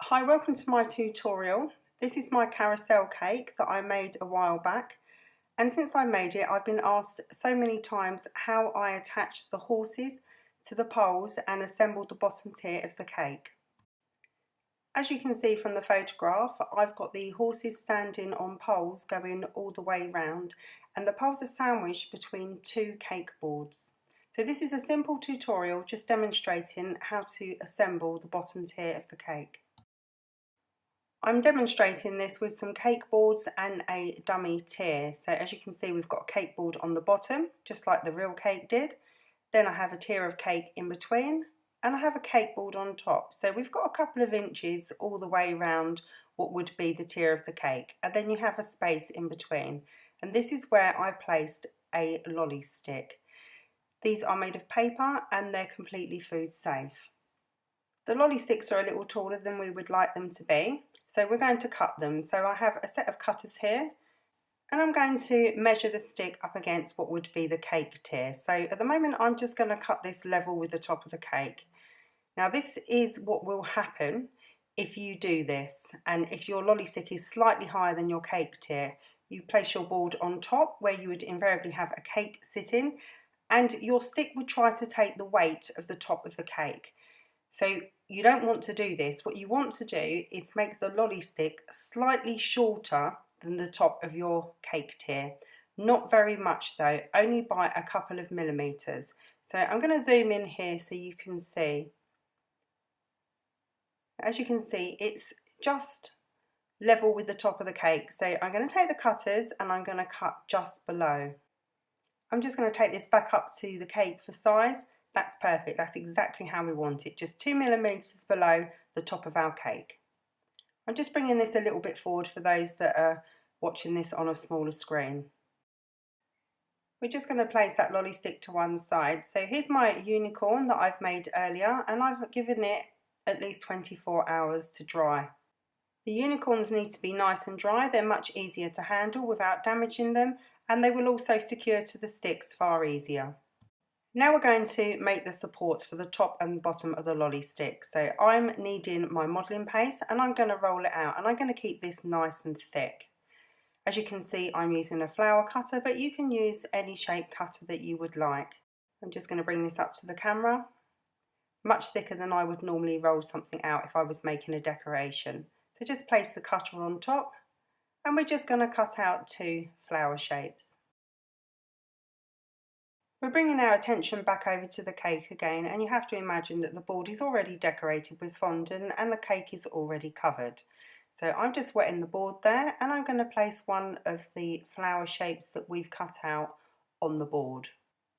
Hi, welcome to my tutorial. This is my carousel cake that I made a while back, and since I made it I've been asked so many times how I attached the horses to the poles and assembled the bottom tier of the cake. As you can see from the photograph, I've got the horses standing on poles going all the way round, and the poles are sandwiched between two cake boards. So this is a simple tutorial just demonstrating how to assemble the bottom tier of the cake. I'm demonstrating this with some cake boards and a dummy tier. So as you can see, we've got a cake board on the bottom, just like the real cake did. Then I have a tier of cake in between, and I have a cake board on top. So we've got a couple of inches all the way around what would be the tier of the cake. And then you have a space in between. And this is where I placed a lolly stick. These are made of paper and they're completely food safe. The lolly sticks are a little taller than we would like them to be, so we're going to cut them. So I have a set of cutters here, and I'm going to measure the stick up against what would be the cake tier. So at the moment I'm just going to cut this level with the top of the cake. Now this is what will happen if you do this, and if your lolly stick is slightly higher than your cake tier, you place your board on top where you would invariably have a cake sitting, and your stick would try to take the weight of the top of the cake. So you don't want to do this. What you want to do is make the lolly stick slightly shorter than the top of your cake tier. Not very much though, only by a couple of millimeters. So I'm going to zoom in here so you can see. As you can see, it's just level with the top of the cake. So I'm going to take the cutters and I'm going to cut just below. I'm just going to take this back up to the cake for size. That's perfect, that's exactly how we want it, just 2 millimeters below the top of our cake. I'm just bringing this a little bit forward for those that are watching this on a smaller screen. We're just going to place that lolly stick to one side. So here's my unicorn that I've made earlier, and I've given it at least 24 hours to dry. The unicorns need to be nice and dry. They're much easier to handle without damaging them, and they will also secure to the sticks far easier. Now we're going to make the supports for the top and bottom of the lolly stick. So I'm kneading my modelling paste and I'm going to roll it out, and I'm going to keep this nice and thick. As you can see, I'm using a flower cutter, but you can use any shape cutter that you would like. I'm just going to bring this up to the camera. Much thicker than I would normally roll something out if I was making a decoration. So just place the cutter on top, and we're just going to cut out 2 flower shapes. We're bringing our attention back over to the cake again, and you have to imagine that the board is already decorated with fondant and the cake is already covered. So I'm just wetting the board there, and I'm going to place one of the flower shapes that we've cut out on the board.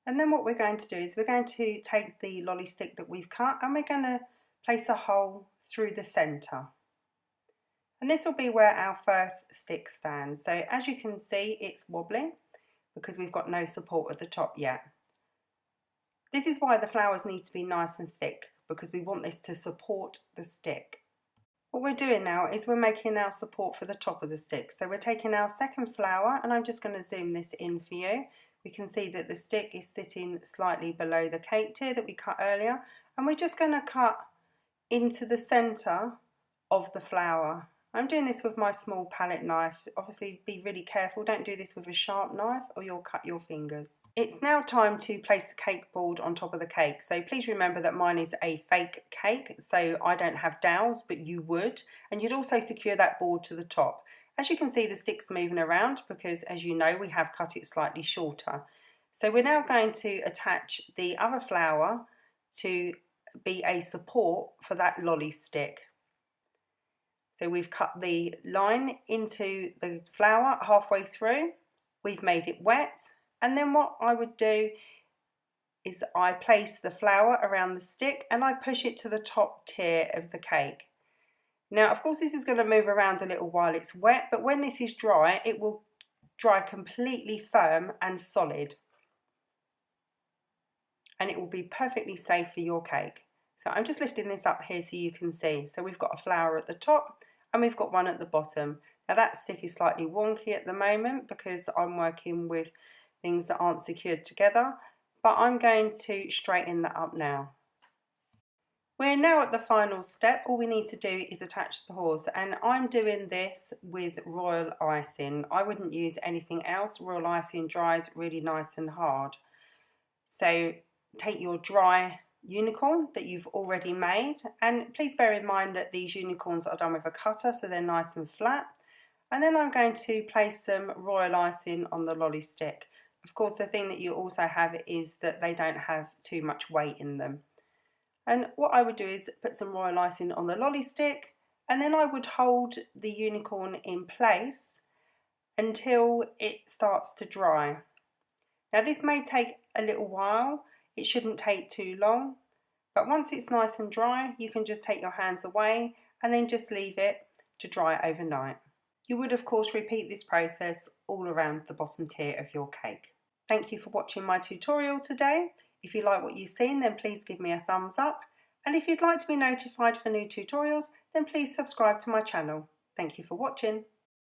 And then what we're going to do is we're going to take the lolly stick that we've cut and we're going to place a hole through the centre. And this will be where our first stick stands. So as you can see, it's wobbly because we've got no support at the top yet. This is why the flowers need to be nice and thick, because we want this to support the stick. What we're doing now is we're making our support for the top of the stick. So we're taking our second flower, and I'm just going to zoom this in for you. We can see that the stick is sitting slightly below the cake tier that we cut earlier, and we're just going to cut into the centre of the flower. I'm doing this with my small palette knife. Obviously be really careful, don't do this with a sharp knife or you'll cut your fingers. It's now time to place the cake board on top of the cake. So please remember that mine is a fake cake, so I don't have dowels, but you would. And you'd also secure that board to the top. As you can see, the stick's moving around because, as you know, we have cut it slightly shorter. So we're now going to attach the other flower to be a support for that lolly stick. So we've cut the line into the flower halfway through, we've made it wet, and then what I would do is I place the flower around the stick and I push it to the top tier of the cake. Now of course this is going to move around a little while it's wet, but when this is dry it will dry completely firm and solid, and it will be perfectly safe for your cake. So I'm just lifting this up here so you can see. So we've got a flower at the top and we've got one at the bottom. Now that stick is slightly wonky at the moment because I'm working with things that aren't secured together, but I'm going to straighten that up now. We're now at the final step. All we need to do is attach the horse, and I'm doing this with royal icing. I wouldn't use anything else. Royal icing dries really nice and hard. So take your dry unicorn that you've already made, and please bear in mind that these unicorns are done with a cutter, so they're nice and flat. And then I'm going to place some royal icing on the lolly stick. Of course, the thing that you also have is that they don't have too much weight in them. And what I would do is put some royal icing on the lolly stick, and then I would hold the unicorn in place until it starts to dry. Now this may take a little while, it shouldn't take too long, but once it's nice and dry, you can just take your hands away and then just leave it to dry overnight. You would of course repeat this process all around the bottom tier of your cake. Thank you for watching my tutorial today. If you like what you've seen, then please give me a thumbs up. And if you'd like to be notified for new tutorials, then please subscribe to my channel. Thank you for watching.